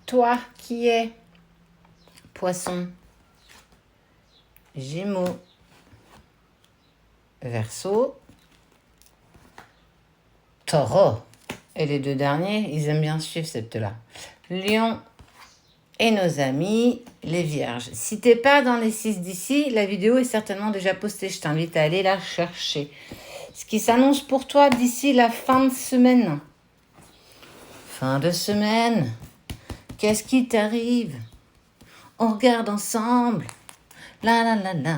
Toi qui es Poisson, Gémeaux, Verseau, Taureau. Et les deux derniers, ils aiment bien suivre cette-là. Lion et nos amis, les Vierges. Si t'es pas dans les 6 d'ici, la vidéo est certainement déjà postée. Je t'invite à aller la chercher. Ce qui s'annonce pour toi d'ici la fin de semaine. Fin de semaine. Qu'est-ce qui t'arrive? On regarde ensemble. La la la la.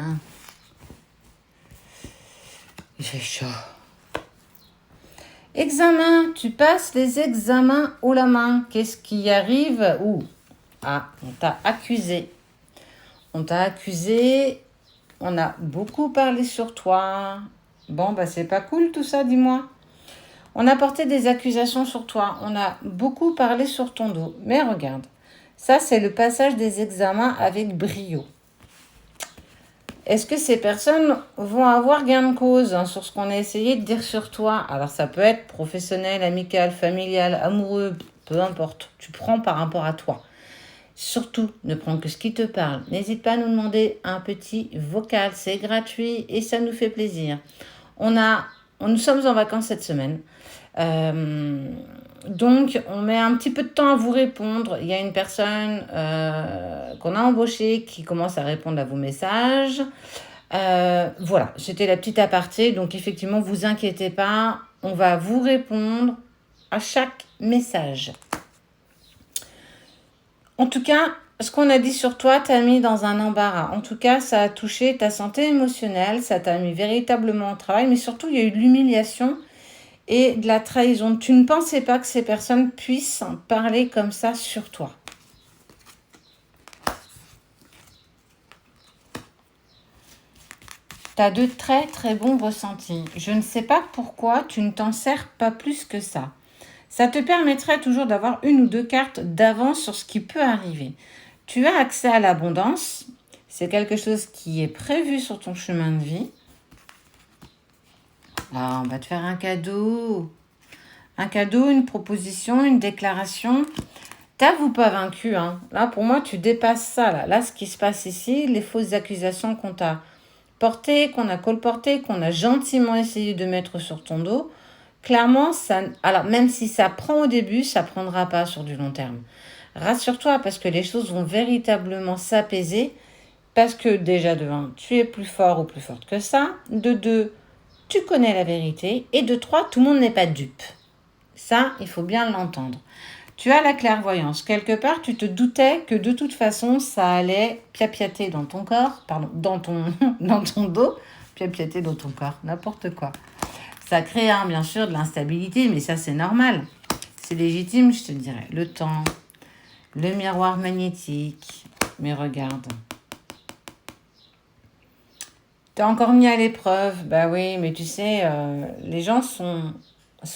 Il fait chaud. Examen. Tu passes les examens haut la main. Qu'est-ce qui arrive? Ouh. Ah, on t'a accusé. On t'a accusé. On a beaucoup parlé sur toi. Bon, bah c'est pas cool tout ça, dis-moi. On a porté des accusations sur toi. On a beaucoup parlé sur ton dos. Mais regarde, ça c'est le passage des examens avec brio. Est-ce que ces personnes vont avoir gain de cause sur ce qu'on a essayé de dire sur toi? Alors ça peut être professionnel, amical, familial, amoureux, peu importe. Tu prends par rapport à toi. Surtout, ne prends que ce qui te parle. N'hésite pas à nous demander un petit vocal. C'est gratuit et ça nous fait plaisir. Nous sommes en vacances cette semaine. Donc, on met un petit peu de temps à vous répondre. Il y a une personne qu'on a embauchée qui commence à répondre à vos messages. Voilà, c'était la petite aparté. Donc, effectivement, vous inquiétez pas. On va vous répondre à chaque message. En tout cas, ce qu'on a dit sur toi t'a mis dans un embarras. En tout cas, ça a touché ta santé émotionnelle, ça t'a mis véritablement au travail, mais surtout, il y a eu de l'humiliation et de la trahison. Tu ne pensais pas que ces personnes puissent parler comme ça sur toi. Tu as de très très bons ressentis. Je ne sais pas pourquoi tu ne t'en sers pas plus que ça. Ça te permettrait toujours d'avoir une ou deux cartes d'avance sur ce qui peut arriver. Tu as accès à l'abondance. C'est quelque chose qui est prévu sur ton chemin de vie. Là, on va te faire un cadeau. Un cadeau, une proposition, une déclaration. T'avoues pas vaincu. Hein. Là, pour moi, tu dépasses ça. Là, ce qui se passe ici, les fausses accusations qu'on t'a portées, qu'on a colportées, qu'on a gentiment essayé de mettre sur ton dos. Clairement, ça, alors même si ça prend au début, ça ne prendra pas sur du long terme. Rassure-toi parce que les choses vont véritablement s'apaiser parce que déjà de 1, tu es plus fort ou plus forte que ça. De 2, tu connais la vérité. Et de 3, tout le monde n'est pas dupe. Ça, il faut bien l'entendre. Tu as la clairvoyance. Quelque part, tu te doutais que de toute façon, ça allait piapiater dans ton corps, pardon, dans ton dos, piapiater dans ton corps, n'importe quoi. Ça crée bien sûr de l'instabilité, mais ça c'est normal. C'est légitime, je te dirais. Le temps, le miroir magnétique. Mais regarde. T'as encore mis à l'épreuve. Bah oui, mais tu sais, les gens sont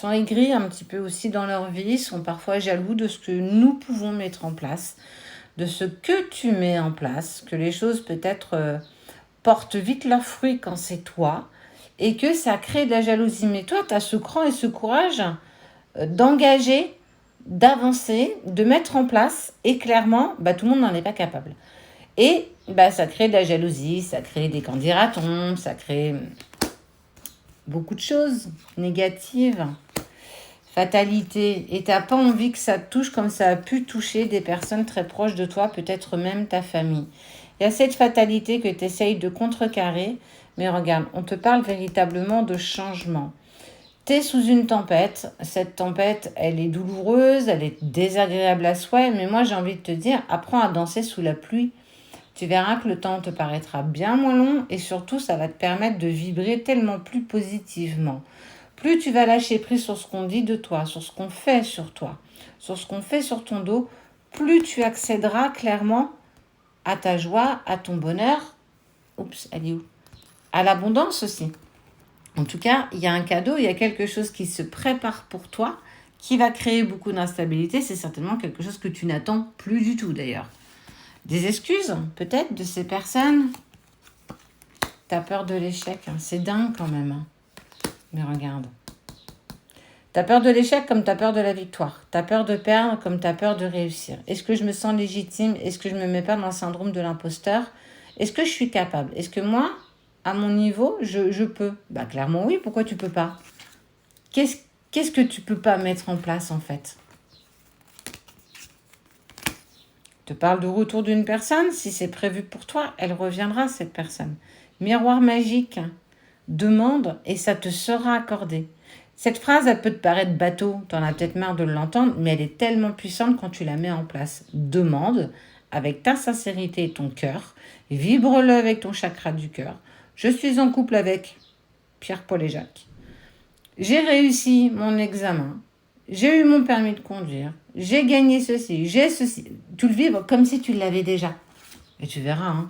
aigris un petit peu aussi dans leur vie, sont parfois jaloux de ce que nous pouvons mettre en place, de ce que tu mets en place, que les choses peut-être portent vite leurs fruits quand c'est toi, et que ça crée de la jalousie. Mais toi, tu as ce cran et ce courage d'engager, d'avancer, de mettre en place, et clairement, tout le monde n'en est pas capable. Et ça crée de la jalousie, ça crée des candidatons, ça crée beaucoup de choses négatives, fatalité. Et tu n'as pas envie que ça te touche comme ça a pu toucher des personnes très proches de toi, peut-être même ta famille. Il y a cette fatalité que tu essayes de contrecarrer, mais regarde, on te parle véritablement de changement. Tu es sous une tempête, cette tempête, elle est douloureuse, elle est désagréable à souhait, mais moi j'ai envie de te dire, apprends à danser sous la pluie. Tu verras que le temps te paraîtra bien moins long et surtout ça va te permettre de vibrer tellement plus positivement. Plus tu vas lâcher prise sur ce qu'on dit de toi, sur ce qu'on fait sur toi, sur ce qu'on fait sur ton dos, plus tu accéderas clairement à ta joie, à ton bonheur. Oups, elle est où? À l'abondance aussi. En tout cas, il y a un cadeau, il y a quelque chose qui se prépare pour toi, qui va créer beaucoup d'instabilité. C'est certainement quelque chose que tu n'attends plus du tout d'ailleurs. Des excuses, peut-être, de ces personnes. T'as peur de l'échec, hein. C'est dingue quand même. Hein. Mais regarde. Tu as peur de l'échec comme tu as peur de la victoire. Tu as peur de perdre comme tu as peur de réussir. Est-ce que je me sens légitime? Est-ce que je ne me mets pas dans le syndrome de l'imposteur? Est-ce que je suis capable? Est-ce que moi, à mon niveau, je peux? Bah clairement oui, pourquoi tu peux pas? Qu'est-ce que tu peux pas mettre en place en fait? Je te parle de retour d'une personne, si c'est prévu pour toi, elle reviendra cette personne. Miroir magique, demande et ça te sera accordé. Cette phrase, elle peut te paraître bateau, tu en as peut-être marre de l'entendre, mais elle est tellement puissante quand tu la mets en place. Demande avec ta sincérité et ton cœur, vibre-le avec ton chakra du cœur. Je suis en couple avec Pierre-Paul et Jacques. J'ai réussi mon examen, j'ai eu mon permis de conduire, j'ai gagné ceci, j'ai ceci. Tu le vibres comme si tu l'avais déjà. Et tu verras, hein,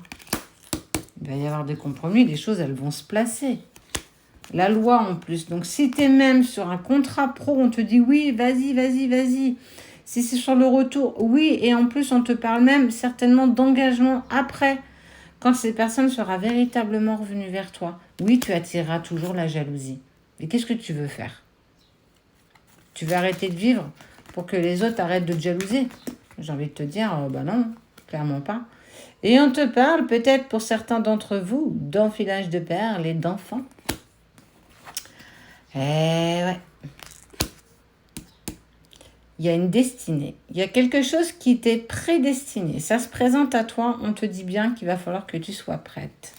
il va y avoir des compromis, les choses, elles vont se placer. La loi en plus. Donc si tu es même sur un contrat pro, on te dit oui, vas-y, vas-y, vas-y. Si c'est sur le retour, oui, et en plus on te parle même certainement d'engagement après, quand cette personne sera véritablement revenue vers toi. Oui, tu attireras toujours la jalousie. Et qu'est-ce que tu veux faire? Tu veux arrêter de vivre pour que les autres arrêtent de te jalouser? J'ai envie de te dire, bah non, clairement pas. Et on te parle peut-être pour certains d'entre vous d'enfilage de perles et d'enfants. Eh ouais. Il y a une destinée. Il y a quelque chose qui t'est prédestiné. Ça se présente à toi, on te dit bien qu'il va falloir que tu sois prête.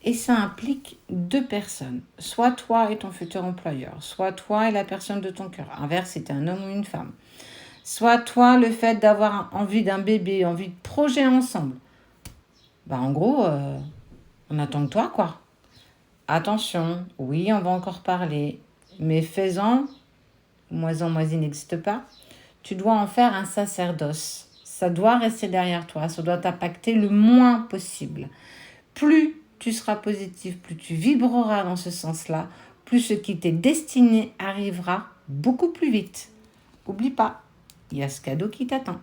Et ça implique deux personnes. Soit toi et ton futur employeur. Soit toi et la personne de ton cœur. Inverse, si t'es un homme ou une femme. Soit toi, le fait d'avoir envie d'un bébé, envie de projet ensemble. Bah en gros, on attend que toi, quoi. Attention, oui, on va encore parler. Mais fais-en, moisi n'existe pas. Tu dois en faire un sacerdoce. Ça doit rester derrière toi. Ça doit t'impacter le moins possible. Plus tu seras positif, plus tu vibreras dans ce sens-là, plus ce qui t'est destiné arrivera beaucoup plus vite. Oublie pas, il y a ce cadeau qui t'attend.